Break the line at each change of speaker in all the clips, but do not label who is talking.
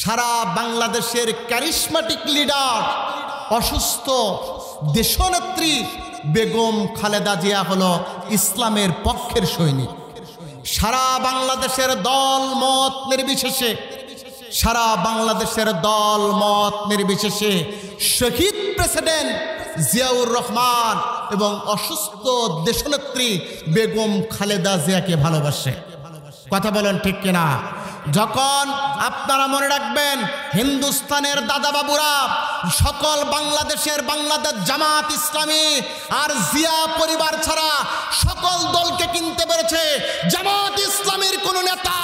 সারা বাংলাদেশের charismatic leader অসুস্থ দেশনেত্রী বেগম খালেদা জিয়া হলো ইসলামের পক্ষের সৈনিক। সারা বাংলাদেশের দল মত নির্বিশেষে শহীদ প্রেসিডেন্ট জিয়াউর রহমান এবং অসুস্থ দেশনেত্রী বেগম খালেদা জিয়াকে ভালোবাসে। কথা বলেন ঠিক কিনা? যখন আপনারা মনে রাখবেন হিন্দুস্তানের দাদাবাবুরা সকল বাংলাদেশ জামাত ইসলামী আর জিয়া পরিবার ছাড়া সকল দলকে কিনতে পেরেছে, জামাত ইসলামীর কোন নেতা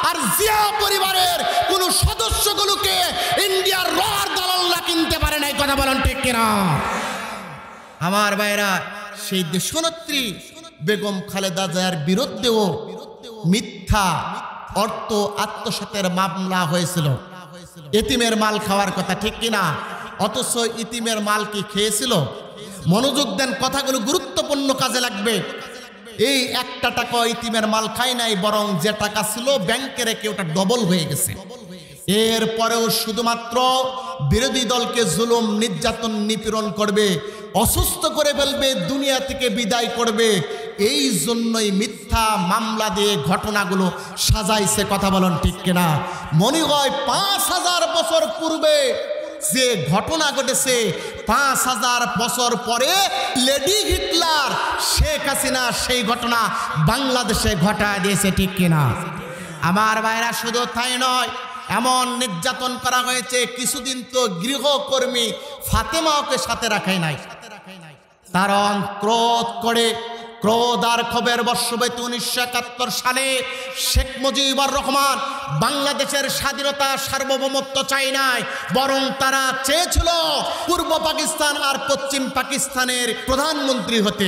আর জিয়া পরিবারের কোন সদস্যগুলোকে ইন্ডিয়ার রর দালালরা কিনতে পারে নাই। কথা বলেন ঠিক কিনা? আমার ভাইরা, সেই দেশনেত্রী বেগম খালেদা জিয়ার বিরুদ্ধেও মিথ্যা অর্থ আত্মসাতের মামলা হয়েছিল। ইতিমের মাল খাওয়ার কথা, ঠিক কিনা? অথচ ইতিমের মাল কি খেয়েছিল? মনোযোগ দেন, কথাগুলো গুরুত্বপূর্ণ কাজে লাগবে। এই একটা টাকা ইতিমের মাল খায় নাই, বরং যে টাকা ছিল ব্যাংকে রেখে ওটা ডবল হয়ে গেছে। এরপরেও শুধুমাত্র বিরোধী দলকে জুলুম নির্যাতন নিপীড়ন করবে, অসুস্থ করে ফেলবে, দুনিয়া থেকে বিদায় করবে, এই জন্যই মিথ্যা মামলা দিয়ে ঘটনাগুলো সাজাইছে। কথা বলেন ঠিক কিনা? মনে হয় 5000 বছর পূর্বে যে ঘটনা ঘটেছে, 5000 বছর পরে লেডি হিটলার শেখ হাসিনা সেই ঘটনা বাংলাদেশে ঘটায় দিয়েছে, ঠিক কিনা? আমার ভাইরা, শুধু তাই নয়, এমন নির্যাতন করা হয়েছে, কিছুদিন তো গৃহকর্মী ফাতেমাকে সাথে রাখাই নাই। কারণ ক্রোধ আর ক্ষোভের বর্ষবর্তী 1971 সালে শেখ মুজিবুর রহমান বাংলাদেশের স্বাধীনতা সার্বভৌমত্ব চাই নাই, বরং তারা চেয়েছিল পূর্ব পাকিস্তান আর পশ্চিম পাকিস্তানের প্রধানমন্ত্রী হতে।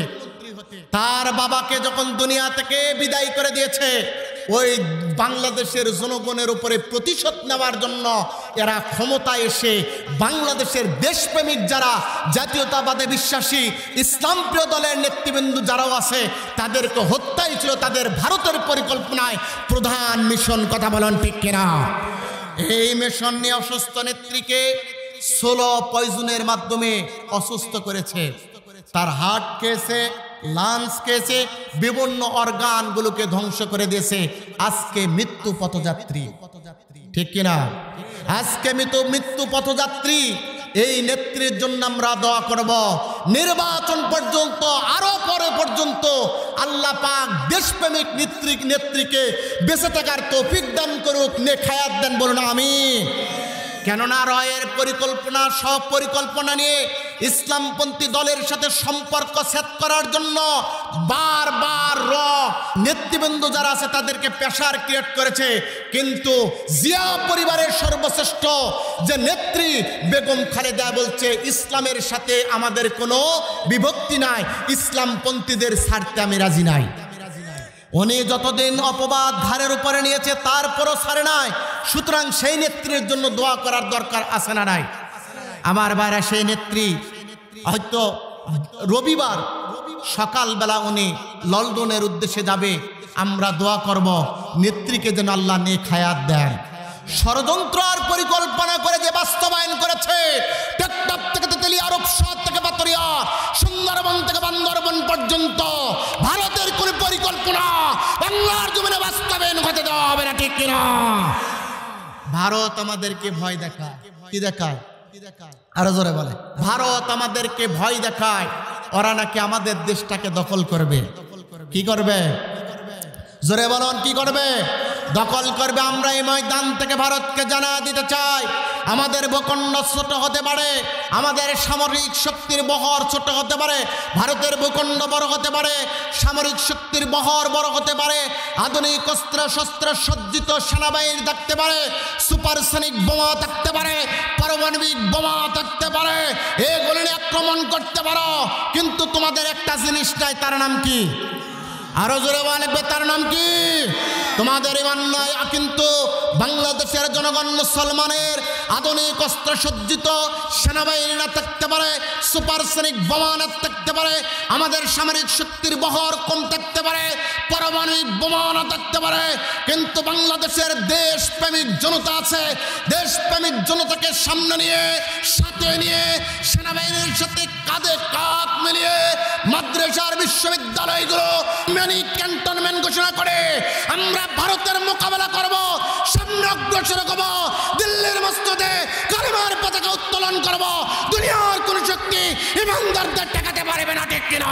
তার বাবাকে যখন দুনিয়া থেকে বিদায় করে দিয়েছে, ওই বাংলাদেশের জনগণের উপরে প্রতিশোধ নেওয়ার জন্য এরা ক্ষমতায় এসে বাংলাদেশের দেশপ্রেমিক যারা, জাতীয়তাবাদে বিশ্বাসী ইসলাম প্রিয় দলের নেতৃবৃন্দ যারাও আছে, তাদেরকে হত্যাই ছিল তাদের ভারতের পরিকল্পনায় প্রধান মিশন। কথা বলেন ঠিক কিনা? এই মিশন নিয়ে অসুস্থ নেত্রীকে সোলো পয়জনের মাধ্যমে অসুস্থ করেছে। তার হার্ট খেয়েছে, লাঞ্চ খেয়েছে, বিভিন্ন অর্গানগুলোকে ধ্বংস করে দিয়েছে। আজকে মৃত্যু পথযাত্রী, ঠিক কিনা? আজকে মৃত্যু পথযাত্রী। এই নেত্রীর জন্য আমরা দোয়া করব। নির্বাচন পর্যন্ত, আরো পরে পর্যন্ত আল্লাহ পাক দেশপ্রেমিক নেত্রীকে বেঁচে থাকার তৌফিক দান করুক, নেখায়াত দেন, বলুন আমিন। কেননা রয়ের পরিকল্পনা, সব পরিকল্পনা নিয়ে ইসলামপন্থী দলের সাথে সম্পর্ক সেট করার জন্য বারবার নেতৃবৃন্দ যারা আছে তাদেরকে প্রেসার ক্রিয়েট করেছে। কিন্তু জিয়া পরিবারের সর্বশ্রেষ্ঠ যে নেত্রী বেগম খালেদা বলছে, ইসলামের সাথে আমাদের কোনো বিভক্তি নাই, ইসলামপন্থীদের ছাড়তে আমি রাজি নাই। উনি যতদিন অপবাদ ঘাড়ের উপরে নিয়েছে তারপরও ছাড়ে নাই। সুতরাং সেই নেত্রীর জন্য দোয়া করার দরকার আছে না নাই? আমার ভাইরা, সেই নেত্রী হয়তো রবিবার সকালবেলা উনি লন্ডনের উদ্দেশ্যে যাবে। আমরা দোয়া করব নেত্রীকে যেন আল্লাহ নেক হায়াত দেন। ষড়যন্ত্র আর পরিকল্পনা করে যে বাস্তবায়ন করেছে, টেকনাফ থেকে তেতুলিয়া, রূপসা থেকে পাতুরিয়া, সুন্দরবন থেকে বান্দরবন পর্যন্ত ভারতের কোন পরিকল্পনা বাংলার জমিনে বাস্তবায়ন হতে দেওয়া হবে না, ঠিক কিনা? ভারত আমাদেরকে ভয় দেখায়। কি দেখায়? আরো জোরে বলে। ভারত আমাদেরকে ভয় দেখায়, ওরা নাকি আমাদের দেশটাকে দখল করবে। কি করবে? জোরে বলুন, কি করবে? দখল করবে। আমরা এই ময়দান থেকে ভারতকে জানা দিতে চাই, আমাদের ভূখণ্ড ছোট হতে পারে, আমাদের সামরিক শক্তির বহর ছোট হতে পারে, ভারতের ভূখণ্ড বড় হতে পারে, সামরিক শক্তির বহর বড় হতে পারে, আধুনিক অস্ত্র শস্ত্র সজ্জিত সেনাবাহিনী থাকতে পারে, সুপারসনিক বোমা থাকতে পারে, পারমাণবিক বোমা থাকতে পারে, এগুলো নিয়ে আক্রমণ করতে পারো। কিন্তু তোমাদের একটা জিনিস নাই, তার নাম কি? আরো জোরে বলবে, তার নাম কি? তোমাদের ইমান নাই, কিন্তু বাংলাদেশের জনগণ মুসলমানের আধুনিক অস্ত্রসজ্জিত সেনাবাহিনী না থাকতে পারে, সুপারসনিক বোমা না থাকতে পারে, আমাদের সামরিক শক্তির বহর কম থাকতে পারে, পারমাণবিক বোমা না থাকতে পারে, কিন্তু বাংলাদেশের দেশপ্রেমিক জনতা আছে। দেশপ্রেমিক জনতাকে সামনে নিয়ে, সাথে নিয়ে, সেনাবাহিনীর সাথে কাঁধে কাঁধ মিলিয়ে মাদ্রাসার বিশ্ববিদ্যালয়গুলো মিনি ক্যান্টনমেন্ট ঘোষণা করে আমরা ভারতের মোকাবেলা করব, সামনে অগ্রসর হব, দিল্লির মসজিদে কালিমার পতাকা উত্তোলন করব। দুনিয়ার কোন শক্তি ইমানদারদের ঠেকাতে পারবে না, ঠিক কিনা?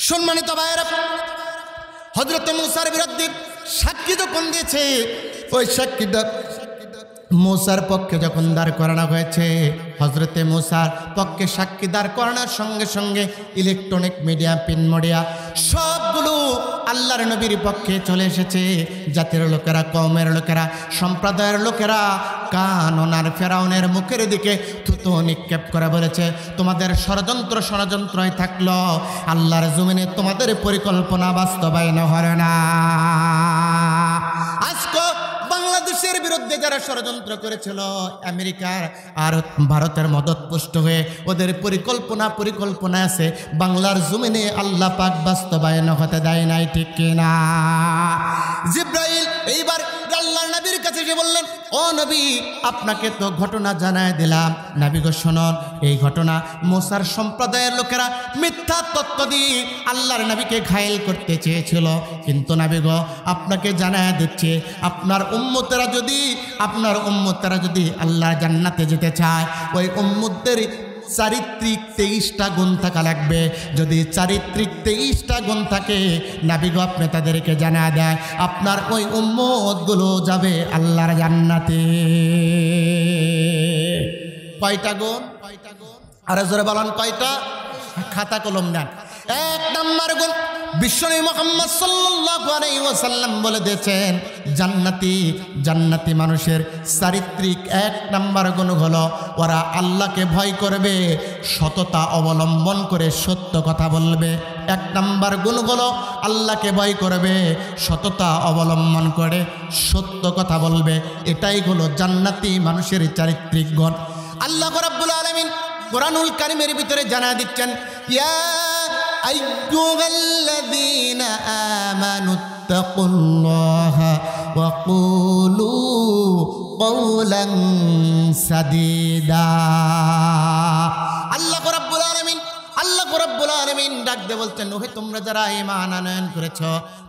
সম্মানিত ভাইয়েরা, হযরত মুসার বিরুদ্ধে সাক্ষী যখন দিয়েছে, ওই সাক্ষীটা মুসার পক্ষে যখন দাঁড় করানো হয়েছে, হযরতে মুসার পক্ষে সাক্ষী দাঁড় করানোর সঙ্গে সঙ্গে ইলেকট্রনিক মিডিয়া, প্রিন্ট মিডিয়া সবগুলো আল্লাহর নবীর পক্ষে চলে এসেছে। জাতির লোকেরা, কওমের লোকেরা, সম্প্রদায়ের লোকেরা কানন আর ফেরাউনের মুখের দিকে থুতু নিক্ষেপ করে বলেছে, তোমাদের ষড়যন্ত্রই থাকলো, আল্লাহর জমিনে তোমাদের পরিকল্পনা বাস্তবায়ন হয় না। আজকে বাংলাদেশের বিরুদ্ধে যারা ষড়যন্ত্র করেছিল, আমেরিকার আর ভারতের মদতপুষ্ট হয়ে ওদের পরিকল্পনা আছে, বাংলার জমিনে আল্লাহ পাক বাস্তবায়ন হতে দেয় নাই, ঠিক কিনা? জিব্রাইল এইবার আল্লাহর নবীর কাছে এসে বললেন, ও নবী, আপনাকে তো ঘটনা জানায় দিলাম, নবী গো শুনুন, এই ঘটনা মুসার সম্প্রদায়ের লোকেরা মিথ্যা তত্ত্ব দিয়ে আল্লাহর নবীকে ঘায়েল করতে চেয়েছিল, কিন্তু নবী গো আপনাকে জানায় দিচ্ছে, আপনার উম্মতেরা যদি আল্লাহর জান্নাতে যেতে চায়, ওই উম্মতদের চারিত্রিক 23টা গুণ থাকা লাগবে। যদি চারিত্রিক 23টা গুণ থাকে, নবী গো আপনি তাদেরকে জানা দেয়, আপনার ওই উম্মতগুলো যাবে আল্লাহর জান্নাতে। কয়টা গুণ? আরে জোরে বলেন কয়টা? খাতা কলম নেন। 1 নম্বর গুণ, বিশ্বনবী মুহাম্মদ সাল্লাল্লাহু আলাইহি ওয়াসাল্লাম বলে দিয়েছেন, জান্নাতি মানুষের চারিত্রিক 1 নম্বর গুণ হলো ওরা আল্লাহকে ভয় করবে, সততা অবলম্বন করে সত্য কথা বলবে। 1 নম্বর গুণ হলো আল্লাহকে ভয় করবে, সততা অবলম্বন করে সত্য কথা বলবে। এটাই হলো জান্নাতি মানুষের চারিত্রিক গুণ। আল্লাহ রাব্বুল আলামিন কুরআনুল কারীমের ভিতরে জানা দিচ্ছেন, ইয়া আইয়ুহাল্লাযীনা আমানুত্তাকুল্লাহা ওয়া কুলু কওলান সাদীদা। আল্লাহ রাব্বুল আলামিন ডাক দিয়ে বলছেন, ওহে তোমরা যারা ঈমান আনয়ন করেছ,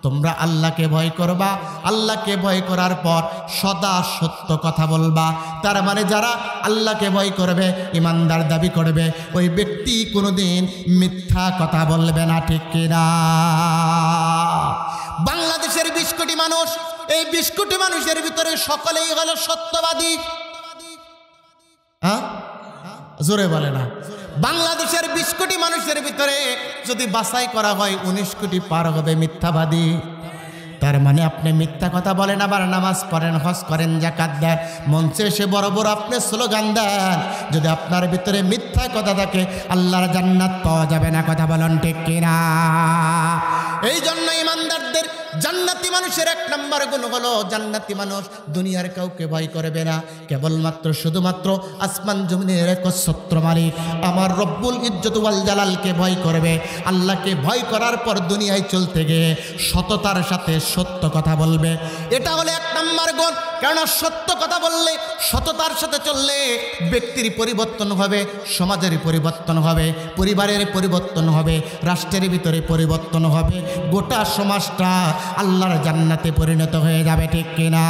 তোমরা আল্লাহকে ভয় করবা, আল্লাহকে ভয় করার পর সদা সত্য কথা বলবা। তার মানে যারা আল্লাহকে ভয় করবে, ঈমানদার দাবি করবে, ওই ব্যক্তি কোনোদিন মিথ্যা কথা বলবে না, ঠিক কিনা? বাংলাদেশের 20 কোটি মানুষ, এই 20 কোটি মানুষের ভিতরে সকলেই হলো সত্যবাদী। হ্যাঁ, জোরে বলে না। বাংলাদেশের 20 কোটি মানুষের ভিতরে যদি বাছাই করা হয়, 19 কোটি পার হবে মিথ্যাবাদী। তার মানে আপনি মিথ্যা কথা বলেন, আবার নামাজ পড়েন, হজ করেন, যাকাত দেন, মঞ্চে এসে বড় বড় আপনি স্লোগান দেন, যদি আপনার ভিতরে মিথ্যা কথা থাকে, আল্লাহর জান্নাত পাওয়া যাবে না। কথা বলেন ঠিক কিনা? এই জন্য ইমানদারদের, জান্নাতি মানুষের 1 নম্বর গুণ হলো, জান্নাতি মানুষ দুনিয়ার কাউকে ভয় করবে না, কেবলমাত্র শুধুমাত্র আসমান জমিনের একচ্ছত্র মালিক আমার রব্বুল ইজ্জত ওয়াল জালালকে ভয় করবে। আল্লাহকে ভয় করার পর দুনিয়ায় চলতে গিয়ে সততার সাথে সত্য কথা বলবে। এটা হলো 1 নম্বর গুণ। কেননা সত্য কথা বললে, সততার সাথে চললে ব্যক্তির পরিবর্তন হবে, সমাজের পরিবর্তন হবে, পরিবারের পরিবর্তন হবে, রাষ্ট্রের ভিতরে পরিবর্তন হবে, গোটা সমাজটা আল্লাহর জান্নাতে পরিণত হয়ে যাবে, ঠিক কিনা?